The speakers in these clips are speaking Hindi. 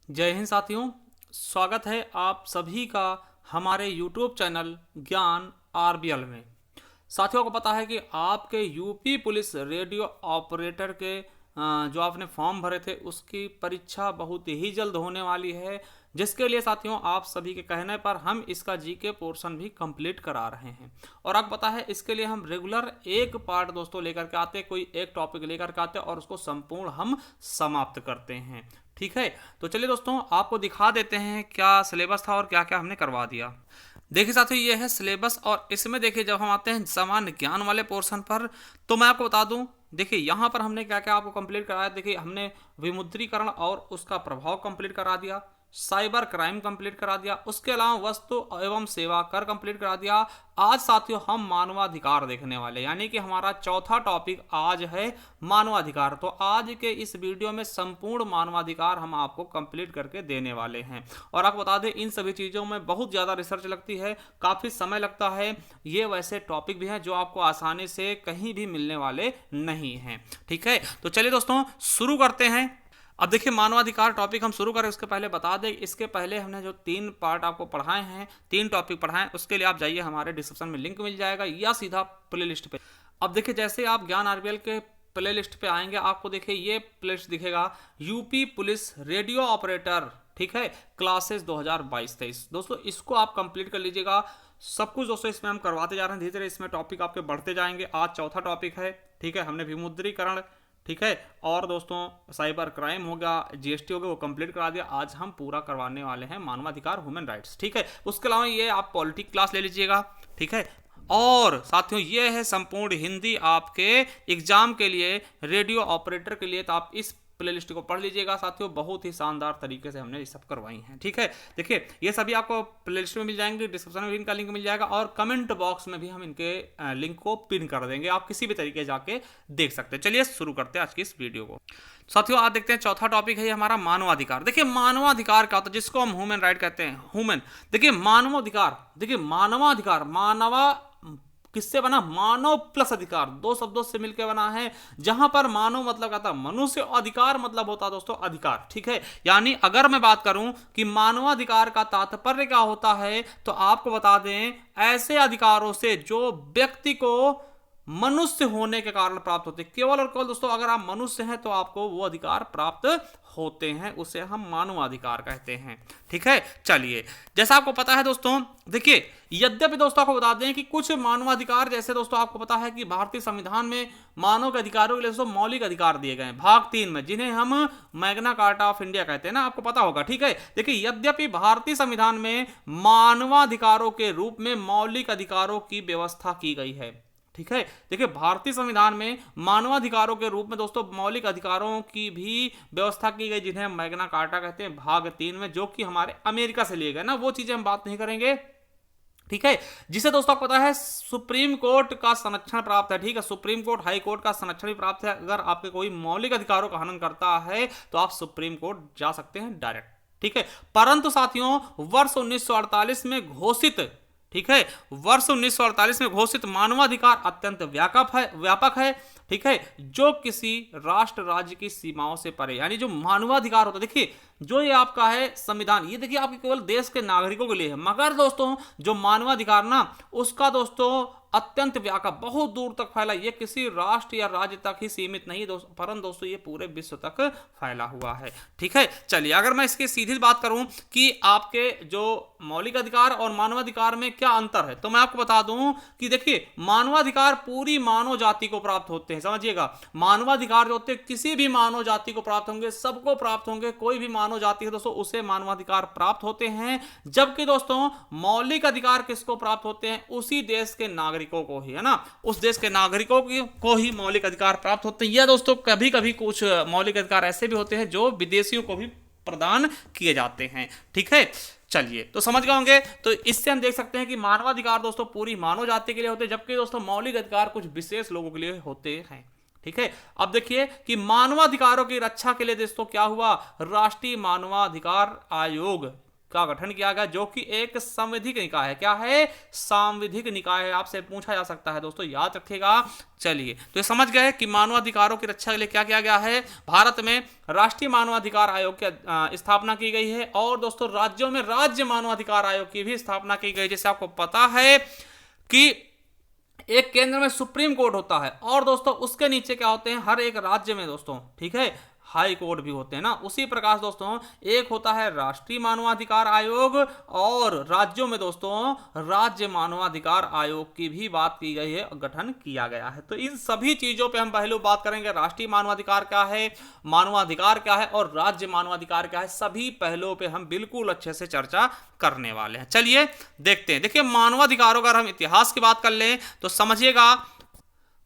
जय हिंद साथियों। स्वागत है आप सभी का हमारे YouTube चैनल ज्ञान आरबीएल में। साथियों को पता है कि आपके यूपी पुलिस रेडियो ऑपरेटर के जो आपने फॉर्म भरे थे उसकी परीक्षा बहुत ही जल्द होने वाली है, जिसके लिए साथियों आप सभी के कहने पर हम इसका जीके पोर्शन भी कंप्लीट करा रहे हैं। और आपको पता है इसके लिए हम रेगुलर एक पार्ट दोस्तों लेकर के आते, कोई एक टॉपिक लेकर के आते और उसको संपूर्ण हम समाप्त करते हैं। ठीक है, तो चलिए दोस्तों आपको दिखा देते हैं क्या सिलेबस था और क्या क्या हमने करवा दिया। देखिए साथियों, ये है सिलेबस और इसमें देखिए जब हम आते हैं सामान्य ज्ञान वाले पोर्शन पर, तो मैं आपको बता दूं, देखिए यहाँ पर हमने क्या क्या आपको कंप्लीट कराया। देखिए हमने विमुद्रीकरण और उसका प्रभाव कंप्लीट करा दिया, साइबर क्राइम कंप्लीट करा दिया, उसके अलावा वस्तु एवं सेवा कर कंप्लीट करा दिया। आज साथियों हम मानवाधिकार देखने वाले, यानी कि हमारा चौथा टॉपिक आज है मानवाधिकार। तो आज के इस वीडियो में संपूर्ण मानवाधिकार हम आपको कंप्लीट करके देने वाले हैं। और आपको बता दें इन सभी चीज़ों में बहुत ज़्यादा रिसर्च लगती है, काफ़ी समय लगता है। ये वैसे टॉपिक भी हैं जो आपको आसानी से कहीं भी मिलने वाले नहीं हैं। ठीक है, तो चलिए दोस्तों शुरू करते हैं। अब देखिए मानवाधिकार टॉपिक हम शुरू करें उसके पहले बता दें, इसके पहले हमने जो 3 पार्ट आपको पढ़ाए हैं, 3 टॉपिक पढ़ाए हैं, उसके लिए आप जाइए हमारे डिस्क्रिप्शन में लिंक मिल जाएगा या सीधा प्ले लिस्ट पे। अब देखिए जैसे आप ज्ञान आरबीएल के प्ले लिस्ट पे आएंगे आपको देखिए ये प्ले लिस्ट दिखेगा, यूपी पुलिस रेडियो ऑपरेटर। ठीक है, क्लासेस 2022-23 दोस्तों इसको आप कंप्लीट कर लीजिएगा। सब कुछ दोस्तों इसमें हम करवाते जा रहे हैं, धीरे धीरे इसमें टॉपिक आपके बढ़ते जाएंगे। आज चौथा टॉपिक है। ठीक है, हमने विमुद्रीकरण, ठीक है, और दोस्तों साइबर क्राइम होगा, जीएसटी होगा, वो कंप्लीट करा दिया। आज हम पूरा करवाने वाले हैं मानवाधिकार, ह्यूमन राइट्स। ठीक है, उसके अलावा ये आप पॉलिटिक क्लास ले लीजिएगा। ठीक है, और साथियों ये है संपूर्ण हिंदी आपके एग्जाम के लिए, रेडियो ऑपरेटर के लिए। तो आप इस प्लेलिस्ट को पढ़ लीजिएगा साथियों, बहुत ही शानदार तरीके से हमने ये सब करवाई हैं। ठीक है, देखिए ये सभी आपको प्लेलिस्ट में मिल जाएंगे, डिस्क्रिप्शन में भी इनका लिंक मिल जाएगा और कमेंट बॉक्स में भी हम इनके लिंक को पिन कर देंगे, आप किसी भी तरीके जाके देख सकते हैं। चलिए शुरू करते हैं आज की इस वीडियो को। साथियों आज देखते हैं चौथा टॉपिक है हमारा मानवाधिकार। देखिए मानवाधिकार क्या होता है, जिसको हम ह्यूमन राइट कहते हैं। ह्यूमन, देखिए मानवाधिकार, देखिए मानवाधिकार, मानवा किससे बना, मानव प्लस अधिकार, दो शब्दों से मिलकर बना है। जहां पर मानव मतलब कहता है मनुष्य, अधिकार मतलब होता है दोस्तों अधिकार। ठीक है, यानी अगर मैं बात करूं कि मानवाधिकार का तात्पर्य क्या होता है, तो आपको बता दें ऐसे अधिकारों से जो व्यक्ति को मनुष्य होने के कारण प्राप्त होते हैं। केवल और केवल दोस्तों अगर आप मनुष्य हैं तो आपको वो अधिकार प्राप्त होते हैं, उसे हम मानवाधिकार कहते हैं। ठीक है, चलिए जैसा आपको पता है दोस्तों, देखिए यद्यपि दोस्तों आपको बता दें कि कुछ मानवाधिकार, जैसे दोस्तों आपको पता है कि भारतीय संविधान में मानव के अधिकारों के लिए दोस्तों मौलिक अधिकार दिए गए हैं भाग 3 में, जिन्हें हम मैग्ना कार्टा ऑफ इंडिया कहते हैं ना, आपको पता होगा। ठीक है, देखिए यद्यपि भारतीय संविधान में मानवाधिकारों के रूप में मौलिक अधिकारों की व्यवस्था की गई है। ठीक है, देखिए भारतीय संविधान में मानवाधिकारों के रूप में दोस्तों मौलिक अधिकारों की भी व्यवस्था की गई, जिन्हें मैग्ना कार्टा कहते हैं भाग 3 में, जो कि हमारे अमेरिका से लिए गए ना, वो चीजें हम बात नहीं करेंगे। ठीक है, जिसे दोस्तों आपको पता है सुप्रीम कोर्ट का संरक्षण प्राप्त है। ठीक है, सुप्रीम कोर्ट, हाई कोर्ट का संरक्षण भी प्राप्त है। अगर आपके कोई मौलिक अधिकारों का हनन करता है तो आप सुप्रीम कोर्ट जा सकते हैं डायरेक्ट। ठीक है, परंतु साथियों वर्ष 1948 में घोषित, ठीक है, वर्ष 1948 में घोषित मानवाधिकार अत्यंत व्यापक है। ठीक है, जो किसी राष्ट्र राज्य की सीमाओं से परे, यानी जो मानवाधिकार होता है, देखिए जो ये आपका है संविधान, ये देखिए आपके केवल देश के नागरिकों के लिए है, मगर दोस्तों जो मानवाधिकार ना उसका दोस्तों अत्यंत व्यापक, बहुत दूर तक फैला, ये किसी राष्ट्र या राज्य तक ही सीमित नहीं दोस्तों, परंतु दोस्तों ये पूरे विश्व तक फैला हुआ है। ठीक है, चलिए अगर मैं इसकी सीधी बात करूं कि आपके जो मौलिक अधिकार और मानवाधिकार में क्या अंतर है, तो मैं आपको बता दूं कि देखिए मानवाधिकार पूरी मानव जाति को प्राप्त होते हैं, समझिएगा। मानवाधिकार जो होते हैं किसी भी मानव जाति को प्राप्त होंगे, सबको प्राप्त होंगे, कोई भी मानव जाति है दोस्तों उसे मानवाधिकार प्राप्त होते हैं। जबकि दोस्तों मौलिक अधिकार किसको प्राप्त होते हैं, उसी देश के नागरिकों को ही, है ना, उस देश के नागरिकों को ही मौलिक अधिकार प्राप्त होते हैं। या दोस्तों कभी कभी कुछ मौलिक अधिकार ऐसे भी होते हैं जो विदेशियों को भी प्रदान किए जाते हैं। ठीक है, चलिए तो समझ गए होंगे। तो इससे हम देख सकते हैं कि मानवाधिकार दोस्तों पूरी मानव जाति के लिए होते हैं, जबकि दोस्तों मौलिक अधिकार कुछ विशेष लोगों के लिए होते हैं। ठीक है, अब देखिए कि मानवाधिकारों की रक्षा के लिए दोस्तों क्या हुआ, राष्ट्रीय मानवाधिकार आयोग का गठन किया गया, जो कि एक संवैधानिक निकाय है। क्या है? सांविधिक निकाय है। आपसे पूछा जा सकता है दोस्तों, याद रखिएगा। चलिए, तो ये समझ गए कि मानवाधिकारों की रक्षा के लिए क्या किया गया है। भारत में राष्ट्रीय मानवाधिकार आयोग की स्थापना की गई है, और दोस्तों राज्यों में राज्य मानवाधिकार आयोग की भी स्थापना की गई। जैसे आपको पता है कि एक केंद्र में सुप्रीम कोर्ट होता है, और दोस्तों उसके नीचे क्या होते हैं, हर एक राज्य में दोस्तों, ठीक है, हाई कोर्ट भी होते हैं ना। उसी प्रकार दोस्तों एक होता है राष्ट्रीय मानवाधिकार आयोग, और राज्यों में दोस्तों राज्य मानवाधिकार आयोग की भी बात की गई है, गठन किया गया है। तो इन सभी चीजों पे हम पहले बात करेंगे। राष्ट्रीय मानवाधिकार क्या है, मानवाधिकार क्या है, और राज्य मानवाधिकार क्या है, सभी पहलुओं पे हम बिल्कुल अच्छे से चर्चा करने वाले हैं। चलिए देखते हैं। देखिए, मानवाधिकारों का हम इतिहास की बात कर लें तो समझिएगा,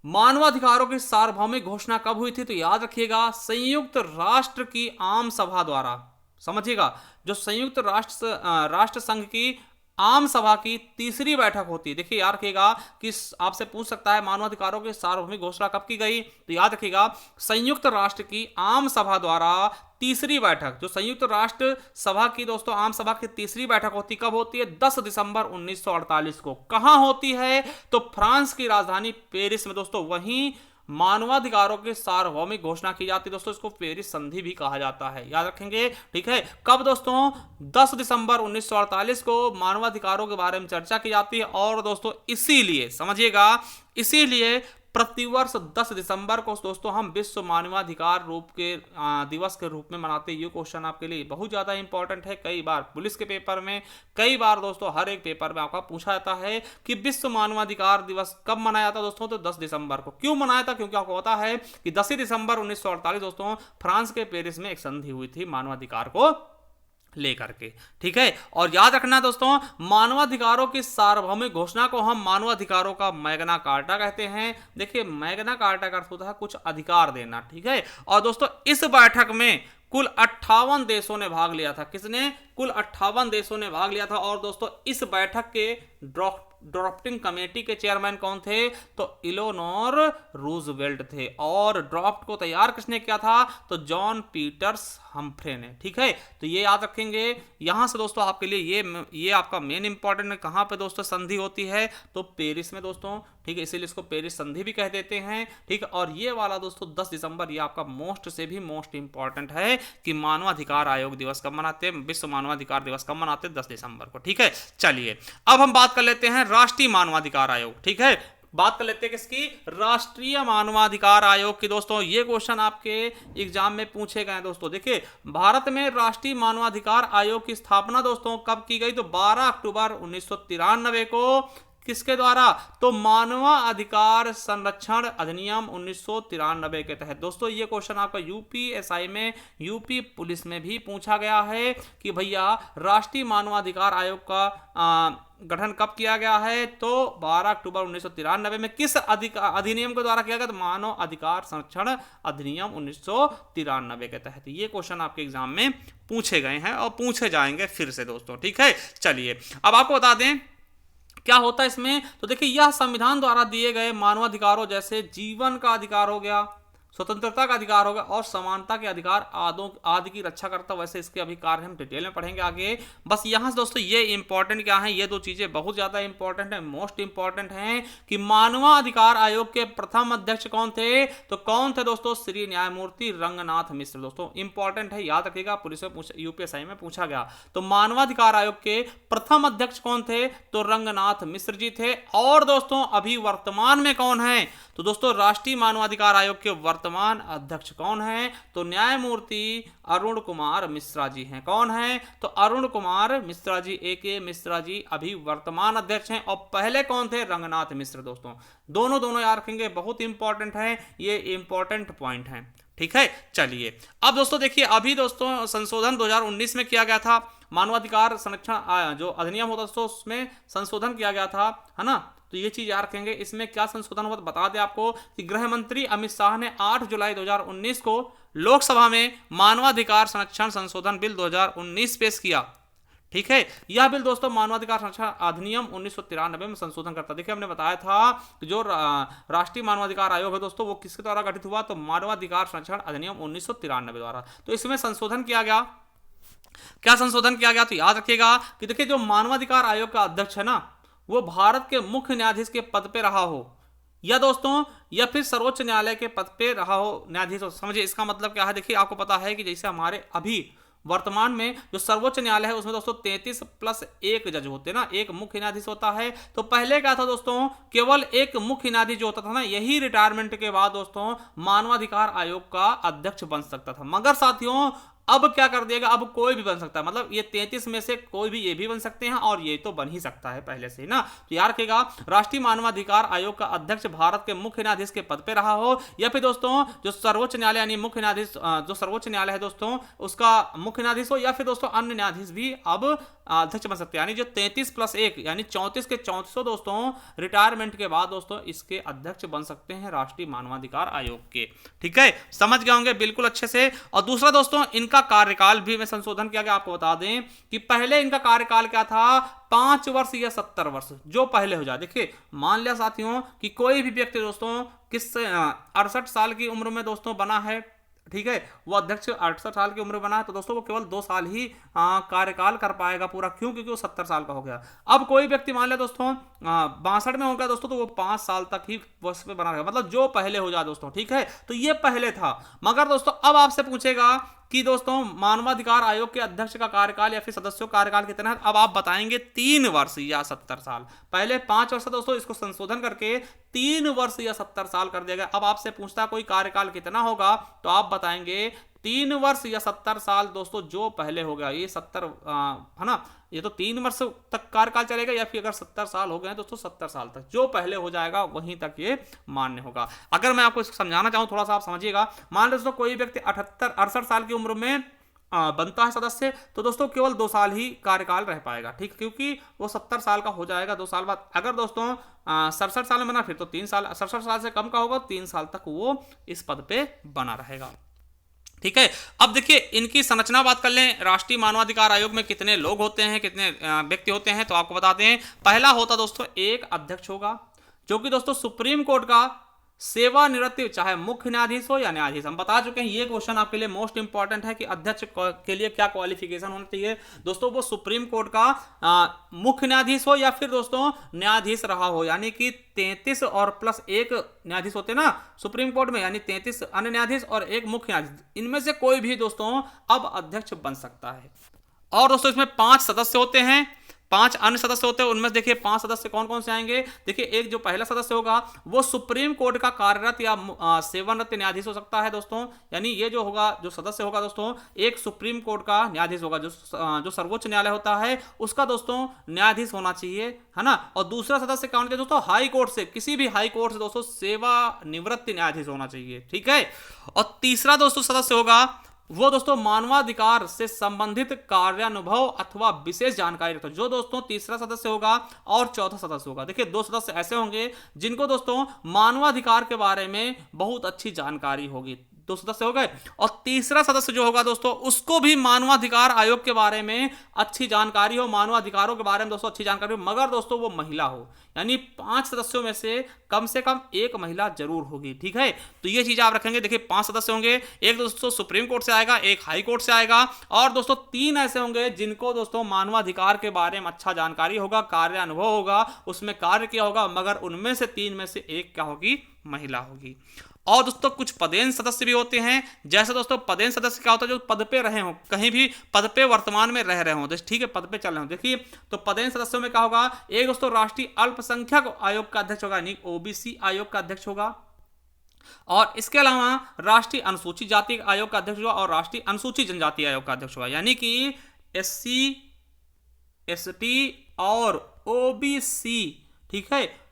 मानवाधिकारों की सार्वभौमिक घोषणा कब हुई थी, तो याद रखिएगा संयुक्त राष्ट्र की आम सभा द्वारा। समझिएगा, जो संयुक्त राष्ट्र संघ की आम सभा की तीसरी बैठक होती है। देखिए याद रखिएगा कि आपसे पूछ सकता है मानवाधिकारों की सार्वभौमिक घोषणा कब की गई, तो याद रखिएगा संयुक्त राष्ट्र की आम सभा द्वारा तीसरी बैठक, जो संयुक्त राष्ट्र सभा की दोस्तों आम सभा की तीसरी बैठक होती, कब होती है, 10 दिसंबर 1948 को। कहां होती है, तो फ्रांस की राजधानी पेरिस में दोस्तों। वहीं मानवाधिकारों की सार्वभौमिक घोषणा की जाती है दोस्तों, इसको पेरिस संधि भी कहा जाता है, याद रखेंगे, ठीक है। कब दोस्तों, 10 दिसंबर 1948 को मानवाधिकारों के बारे में चर्चा की जाती है। और दोस्तों इसीलिए समझिएगा, इसीलिए प्रतिवर्ष 10 दिसंबर को दोस्तों हम विश्व मानवाधिकार दिवस के रूप में मनाते हैं। ये क्वेश्चन आपके लिए बहुत ज्यादा इंपॉर्टेंट है। कई बार पुलिस के पेपर में, कई बार दोस्तों हर एक पेपर में आपका पूछा जाता है कि विश्व मानवाधिकार दिवस कब मनाया था दोस्तों, तो 10 दिसंबर को। क्यों मनाया था, क्योंकि आपको पता है कि 10 दिसंबर 1948 दोस्तों फ्रांस के पेरिस में एक संधि हुई थी मानवाधिकार को लेकर के, ठीक है। और याद रखना दोस्तों, मानवाधिकारों की सार्वभौमिक घोषणा को हम मानवाधिकारों का मैग्ना कार्टा कहते हैं। देखिए, मैग्ना कार्टा का अर्थ होता है कुछ अधिकार देना, ठीक है। और दोस्तों इस बैठक में कुल 58 देशों ने भाग लिया था। किसने? कुल 58 देशों ने भाग लिया था। और दोस्तों इस बैठक के ड्राफ्टिंग कमेटी के चेयरमैन कौन थे, तो इलेनोर रूजवेल्ट थे। और ड्राफ्ट को तैयार किसने किया था, तो जॉन पीटर्स हम्फ्रे ने, ठीक है। तो ये याद रखेंगे। यहां से दोस्तों आपके लिए ये आपका मेन इंपॉर्टेंट है। कहां पे दोस्तों संधि होती है, तो पेरिस में दोस्तों, ठीक है, इसीलिए इसको पेरिस संधि भी कह देते हैं, ठीक है। और ये वाला दोस्तों 10 दिसंबर, ये आपका मोस्ट से भी मोस्ट इंपॉर्टेंट है कि मानवाधिकार आयोग दिवस कब मनाते हैं, विश्व मानवाधिकार दिवस कब मनाते हैं, 10 दिसंबर को, ठीक है। चलिए अब हम बात कर लेते हैं राष्ट्रीय मानवाधिकार आयोग, ठीक है। बात कर लेते हैं किसकी, राष्ट्रीय मानवाधिकार आयोग की। दोस्तों ये क्वेश्चन आपके एग्जाम में पूछे गए दोस्तों। देखिए, भारत में राष्ट्रीय मानवाधिकार आयोग की स्थापना दोस्तों कब की गई, तो 12 अक्टूबर 1993 को। किसके द्वारा, तो मानवाधिकार संरक्षण अधिनियम 1993 के तहत। दोस्तों ये क्वेश्चन आपका यूपीएसआई में, यूपी पुलिस में भी पूछा गया है कि भैया राष्ट्रीय मानवाधिकार आयोग का गठन कब किया गया है, तो 12 अक्टूबर 1993 में। किस अधिनियम के द्वारा किया गया, तो मानव अधिकार संरक्षण अधिनियम 1993 के तहत। ये क्वेश्चन आपके एग्जाम में पूछे गए हैं और पूछे जाएंगे फिर से दोस्तों, ठीक है। चलिए अब आपको बता दें क्या होता है इसमें, तो देखिए यह संविधान द्वारा दिए गए मानवाधिकारों जैसे जीवन का अधिकार हो गया, स्वतंत्रता का अधिकार होगा, और समानता के अधिकार आदि की रक्षा करता। वैसे इसके अभी कार्य हम डिटेल में पढ़ेंगे आगे। बस यहां से दोस्तों ये इंपॉर्टेंट क्या है, ये दो चीजें बहुत ज्यादा इंपॉर्टेंट है, मोस्ट इंपॉर्टेंट हैं कि मानवाधिकार आयोग के प्रथम अध्यक्ष कौन थे, तो कौन थे दोस्तों, श्री न्यायमूर्ति रंगनाथ मिश्र। दोस्तों इंपॉर्टेंट है, याद रखिएगा, पुलिस में यूपीएसआई में पूछा गया। तो मानवाधिकार आयोग के प्रथम अध्यक्ष कौन थे, तो रंगनाथ मिश्र जी थे। और दोस्तों अभी वर्तमान में कौन है, तो दोस्तों राष्ट्रीय मानवाधिकार आयोग के वर्तमान अध्यक्ष कौन है, तो न्यायमूर्ति अरुण कुमार मिश्रा जी हैं। कौन है, तो अरुण कुमार मिश्रा जी, A.K. मिश्रा जी अभी वर्तमान अध्यक्ष हैं। और पहले कौन थे, रंगनाथ मिश्र। दोस्तों दोनों याद रखेंगे, बहुत इंपॉर्टेंट है, ये इंपॉर्टेंट पॉइंट है, ठीक है। चलिए अब दोस्तों देखिए, अभी दोस्तों संशोधन 2019 में किया गया था, मानवाधिकार संरक्षण जो अधिनियम होता दोस्तों उसमें संशोधन किया गया था, है ना। तो ये चीज याद रखेंगे। इसमें क्या संशोधन हुआ, बता दें आपको कि गृह मंत्री अमित शाह ने 8 जुलाई 2019 को लोकसभा में मानवाधिकार संरक्षण संशोधन बिल 2019 पेश किया, ठीक है। यह बिल दोस्तों मानवाधिकार संरक्षण अधिनियम 1993 में संशोधन करता। देखिए हमने बताया था कि जो राष्ट्रीय मानवाधिकार आयोग है दोस्तों वो किसके द्वारा गठित हुआ, तो मानवाधिकार संरक्षण अधिनियम 1993 द्वारा। तो इसमें संशोधन किया गया क्या संशोधन किया गया, तो याद रखिएगा कि देखिए जो मानवाधिकार आयोग का अध्यक्ष है ना, वो भारत के मुख्य न्यायाधीश के पद पे रहा हो, या दोस्तों या फिर सर्वोच्च न्यायालय के पद पे रहा हो न्यायाधीश हो। समझिए इसका मतलब क्या है। देखिए आपको पता है कि जैसे हमारे अभी वर्तमान में जो सर्वोच्च न्यायालय है उसमें दोस्तों 33+1 जज होते हैं ना, एक मुख्य न्यायाधीश होता है। तो पहले क्या था दोस्तों, केवल एक मुख्य न्यायाधीश जो होता था ना, यही रिटायरमेंट के बाद दोस्तों मानवाधिकार आयोग का अध्यक्ष बन सकता था। मगर साथियों अब क्या कर दिएगा, अब कोई भी बन सकता है, मतलब ये 33 में से कोई भी ये भी बन सकते हैं और ये तो बन ही सकता है पहले से ही ना। तो याद रखिएगा राष्ट्रीय मानवाधिकार आयोग का अध्यक्ष भारत के मुख्य न्यायाधीश के पद पे रहा हो, या फिर दोस्तों जो सर्वोच्च न्यायालय यानी मुख्य न्यायाधीश जो सर्वोच्च न्यायालय है दोस्तों उसका मुख्य न्यायाधीश हो, या फिर दोस्तों अन्य न्यायाधीश भी अब अध्यक्ष बन सकते हैं। यानी जो 33+1 यानी 34 के 34 दोस्तों रिटायरमेंट के बाद दोस्तों इसके अध्यक्ष बन सकते हैं राष्ट्रीय मानवाधिकार आयोग के। ठीक है, समझ गए होंगे बिल्कुल अच्छे से। और दूसरा दोस्तों इनका कार्यकाल भी में संशोधन किया गया। आपको बता दें कि पहले इनका कार्यकाल क्या था, 5 वर्ष या 70 वर्ष, जो पहले हो जाए। देखिए मान लिया साथियों कि कोई भी व्यक्ति दोस्तों किस 68 साल की उम्र में दोस्तों बना है, ठीक है, वो अध्यक्ष 68 साल की उम्र बना है, तो दोस्तों वो केवल 2 साल ही कार्यकाल कर पाएगा पूरा। क्यों? क्योंकि वो 70 साल का हो गया। अब कोई व्यक्ति मान लिया दोस्तों 62 में हो गया दोस्तों, तो वो 5 साल तक ही उस पे बना रहेगा, मतलब जो पहले हो जाए दोस्तों। ठीक है, तो ये पहले था। मगर दोस्तों अब आपसे पूछेगा कि दोस्तों मानवाधिकार आयोग के अध्यक्ष का कार्यकाल या फिर सदस्यों का कार्यकाल कितना है, अब आप बताएंगे 3 वर्ष या 70 साल। पहले 5 वर्ष दोस्तों, इसको संशोधन करके 3 वर्ष या 70 साल कर दिया गया। अब आपसे पूछता है कोई कार्यकाल कितना होगा, तो आप बताएंगे 3 वर्ष या 70 साल दोस्तों, जो पहले हो गया। ये 70 है ना, ये तो 3 वर्ष तक कार्यकाल चलेगा, या फिर अगर 70 साल हो गए दोस्तों 70 साल तक जो पहले हो जाएगा वहीं तक ये मान्य होगा। अगर मैं आपको इसको समझाना चाहूँ थोड़ा सा, आप समझिएगा। मान लो दोस्तों कोई व्यक्ति 68 साल की उम्र में बनता है सदस्य, तो दोस्तों केवल 2 साल ही कार्यकाल रह पाएगा। ठीक, क्योंकि वो 70 साल का हो जाएगा 2 साल बाद। अगर दोस्तों 67 साल में बना फिर तो 3 साल, 67 साल से कम का होगा 3 साल तक वो इस पद पे बना रहेगा। ठीक है, अब देखिए इनकी संरचना बात कर लें। राष्ट्रीय मानवाधिकार आयोग में कितने लोग होते हैं, कितने व्यक्ति होते हैं, तो आपको बताते हैं। पहला होता दोस्तों एक अध्यक्ष होगा, जो कि दोस्तों सुप्रीम कोर्ट का सेवानिवृत्त चाहे मुख्य न्यायाधीश हो या न्यायाधीश। हम बता चुके हैं, ये क्वेश्चन आपके लिए मोस्ट इंपॉर्टेंट है कि अध्यक्ष के लिए क्या क्वालिफिकेशन होना चाहिए। दोस्तों वो सुप्रीम कोर्ट का मुख्य न्यायाधीश हो या फिर दोस्तों न्यायाधीश रहा हो, यानी कि 33 और +1 न्यायाधीश होते हैं ना सुप्रीम कोर्ट में, यानी 33 अन्य न्यायाधीश और एक मुख्य न्यायाधीश, इनमें से कोई भी दोस्तों अब अध्यक्ष बन सकता है। और दोस्तों इसमें 5 सदस्य होते हैं, 5 अन्य सदस्य होते हैं। उनमें देखिए 5 सदस्य कौन कौन से आएंगे। देखिए एक जो पहला सदस्य होगा वो सुप्रीम कोर्ट का कार्यरत या सेवानिवृत्त न्यायाधीश हो सकता है दोस्तों। यानी ये जो होगा, जो सदस्य होगा दोस्तों, एक सुप्रीम कोर्ट का न्यायाधीश होगा, जो सर्वोच्च न्यायालय होता है उसका दोस्तों न्यायाधीश होना चाहिए, है ना। और दूसरा सदस्य क्या होना चाहिए दोस्तों, हाई कोर्ट से, किसी भी हाई कोर्ट से दोस्तों सेवानिवृत्त न्यायाधीश होना चाहिए। ठीक है, और तीसरा दोस्तों सदस्य होगा वो दोस्तों मानवाधिकार से संबंधित कार्यानुभव अथवा विशेष जानकारी रखता है, जो दोस्तों तीसरा सदस्य होगा। और चौथा सदस्य होगा, देखिए 2 सदस्य ऐसे होंगे जिनको दोस्तों मानवाधिकार के बारे में बहुत अच्छी जानकारी होगी। 2 सदस्य हो गए। और तीसरा सदस्य जो होगा दोस्तों, उसको भी मानवाधिकार आयोग के बारे में अच्छी जानकारी हो, मानवाधिकारों के बारे में दोस्तों अच्छी जानकारी हो, मगर दोस्तों वो महिला हो। यानी 5 सदस्यों में से कम 1 महिला जरूर होगी। ठीक है, तो ये चीज आप रखेंगे। देखिए 5 सदस्य होंगे, एक दोस्तों सुप्रीम कोर्ट से आएगा, एक हाई कोर्ट से आएगा, और दोस्तों 3 ऐसे होंगे जिनको दोस्तों मानवाधिकार के बारे में अच्छा जानकारी होगा, कार्य अनुभव होगा, उसमें कार्य किया होगा, मगर उनमें से 3 में से एक क्या होगी, महिला होगी। और दोस्तों कुछ पदेन सदस्य भी होते हैं। जैसे दोस्तों पदेन सदस्य क्या होता है, जो पद पे रहे हो, कहीं भी पद पे वर्तमान में रह रहे हो, ठीक है, पद पे चल रहे हो। देखिए तो पदेन सदस्यों में क्या होगा, एक दोस्तों राष्ट्रीय अल्पसंख्यक आयोग का अध्यक्ष होगा, यानी ओबीसी आयोग का अध्यक्ष होगा। और इसके अलावा राष्ट्रीय अनुसूचित जाति आयोग का अध्यक्ष होगा और राष्ट्रीय अनुसूचित जनजाति आयोग का अध्यक्ष होगा, यानी कि SC ST और OBC। ठीक है,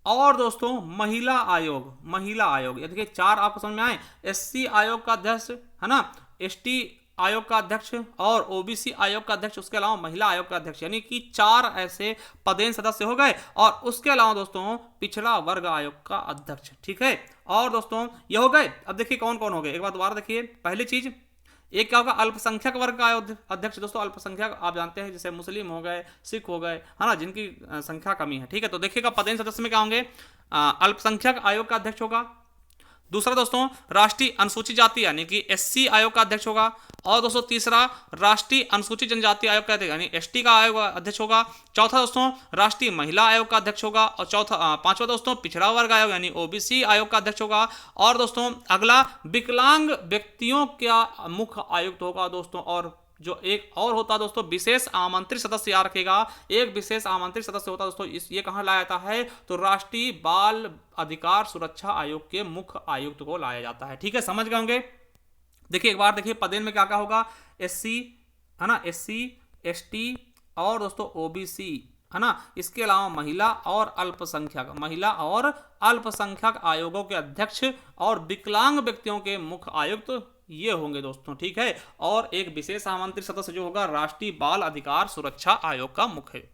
और दोस्तों महिला आयोग ये देखिए 4 आपको समझ में आए। SC आयोग का अध्यक्ष, है ना, ST आयोग का अध्यक्ष और OBC आयोग का अध्यक्ष, उसके अलावा महिला आयोग का अध्यक्ष, यानी कि 4 ऐसे पदेन सदस्य हो गए। और उसके अलावा दोस्तों पिछड़ा वर्ग आयोग का अध्यक्ष। ठीक है, और दोस्तों ये हो गए। अब देखिए कौन कौन हो गए, एक बार दोबारा देखिए। पहली चीज एक क्या होगा, अल्पसंख्यक वर्ग का अध्यक्ष। दोस्तों अल्पसंख्यक आप जानते हैं, जैसे मुस्लिम हो गए, सिख हो गए, है ना, जिनकी संख्या कमी है। ठीक है, तो देखिएगा पदेन सदस्य में क्या होंगे, अल्पसंख्यक आयोग का अध्यक्ष होगा। दूसरा दोस्तों राष्ट्रीय अनुसूचित जाति यानी कि एससी आयोग का अध्यक्ष होगा। और दोस्तों तीसरा राष्ट्रीय अनुसूचित जनजाति आयोग का यानी एसटी का आयोग अध्यक्ष होगा। चौथा दोस्तों राष्ट्रीय महिला आयोग का अध्यक्ष होगा। और पांचवा दोस्तों पिछड़ा वर्ग आयोग यानी ओबीसी आयोग का अध्यक्ष होगा। और दोस्तों अगला विकलांग व्यक्तियों का मुख्य आयुक्त होगा दोस्तों। और जो एक और होता दोस्तों विशेष आमंत्रित सदस्य याद रखेगा, एक विशेष आमंत्रित सदस्य होता दोस्तों, ये कहां लाया जाता है, तो राष्ट्रीय बाल अधिकार सुरक्षा आयोग के मुख्य आयुक्त को लाया जाता है। ठीक है, समझ गए होंगे। देखिए एक बार देखिए पदेन में क्या क्या होगा, एससी है ना, एससी एसटी और दोस्तों ओबीसी है ना, इसके अलावा महिला और अल्पसंख्यक आयोगों के अध्यक्ष और विकलांग व्यक्तियों के मुख्य आयुक्त ये होंगे दोस्तों। ठीक है, और एक विशेष आमंत्रित सदस्य जो होगा राष्ट्रीय बाल अधिकार सुरक्षा आयोग का मुख्य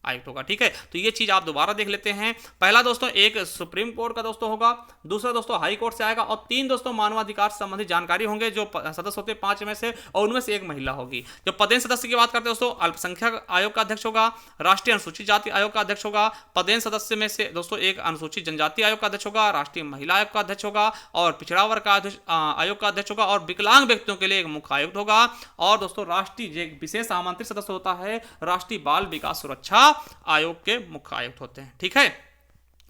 आयुक्त होगा। ठीक है, तो ये चीज आप दोबारा देख लेते हैं। पहला दोस्तों एक सुप्रीम कोर्ट का दोस्तों होगा, दूसरा दोस्तों हाई कोर्ट से आएगा, और तीन दोस्तों मानवाधिकार से संबंधित जानकारी होंगे जो सदस्य होते हैं 5 में से, और उनमें से एक महिला होगी। जब पदेन सदस्य की बात करते हैं दोस्तों, अल्पसंख्यक आयोग का अध्यक्ष होगा, राष्ट्रीय अनुसूचित जाति आयोग का अध्यक्ष होगा, पदेन सदस्य में से दोस्तों एक अनुसूचित जनजाति आयोग का अध्यक्ष होगा, राष्ट्रीय महिला आयोग का अध्यक्ष होगा, और पिछड़ा वर्ग का आयोग का अध्यक्ष होगा, और विकलांग व्यक्तियों के लिए एक मुख्य आयुक्त होगा। और दोस्तों राष्ट्रीय विशेष आमंत्रित सदस्य होता है राष्ट्रीय बाल विकास सुरक्षा आयोग के मुख्य आयुक्त होते हैं। ठीक है,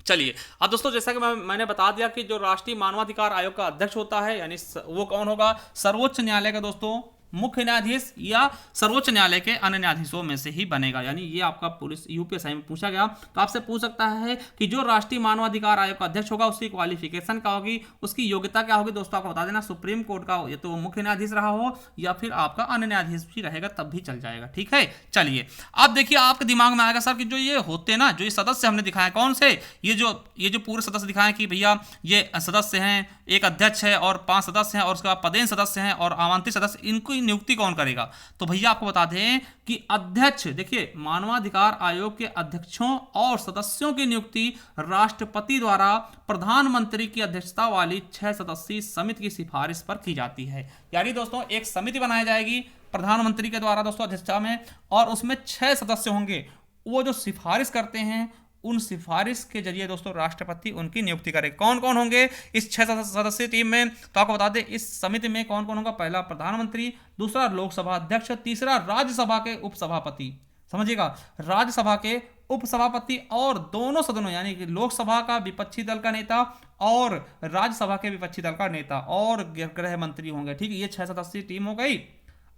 चलिए अब दोस्तों जैसा कि मैंने बता दिया कि जो राष्ट्रीय मानवाधिकार आयोग का अध्यक्ष होता है यानी वो कौन होगा, सर्वोच्च न्यायालय का दोस्तों मुख्य न्यायाधीश या सर्वोच्च न्यायालय के अन्य न्यायाधीशों में से ही बनेगा। यानी ये आपका पुलिस यूपीएससी में पूछा गया तो आपसे पूछ सकता है कि जो राष्ट्रीय मानवाधिकार आयोग का अध्यक्ष होगा उसकी क्वालिफिकेशन क्या होगी, उसकी योग्यता क्या होगी। दोस्तों आपको बता देना सुप्रीम कोर्ट का या तो मुख्य न्यायाधीश रहा हो या फिर आपका अन्य न्यायाधीश भी रहेगा तब भी चल जाएगा। ठीक है, चलिए अब देखिए आपके दिमाग में आएगा सर कि जो ये होते ना, जो ये सदस्य हमने दिखाए कौन से, ये जो पूरे सदस्य दिखाए कि भैया ये सदस्य हैं, एक अध्यक्ष है और 5 सदस्य हैं और उसके बाद पदेन सदस्य हैं और आमंत्रित सदस्य, इनको नियुक्ति कौन करेगा। तो भैया आपको बता दें कि अध्यक्ष, देखिए मानवाधिकार आयोग के अध्यक्षों और सदस्यों की नियुक्ति राष्ट्रपति द्वारा प्रधानमंत्री की अध्यक्षता वाली 6 सदस्यीय समिति की सिफारिश पर की जाती है। यानी दोस्तों एक समिति बनाई जाएगी प्रधानमंत्री के द्वारा दोस्तों अध्यक्षता में, और उसमें 6 सदस्य होंगे। वो जो सिफारिश करते हैं उन सिफारिश के जरिए दोस्तों राष्ट्रपति उनकी नियुक्ति करे। कौन कौन होंगे इस 6 सदस्यीय टीम में, तो आपको बता दें इस समिति में कौन कौन होगा। पहला प्रधानमंत्री, दूसरा लोकसभा अध्यक्ष, तीसरा राज्यसभा के उपसभापति, समझिएगा राज्यसभा के उपसभापति, और दोनों सदनों यानी कि लोकसभा का विपक्षी दल का नेता और राज्यसभा के विपक्षी दल का नेता, और गृह मंत्री होंगे। ठीक है, ये 6 सदस्यीय टीम हो गई।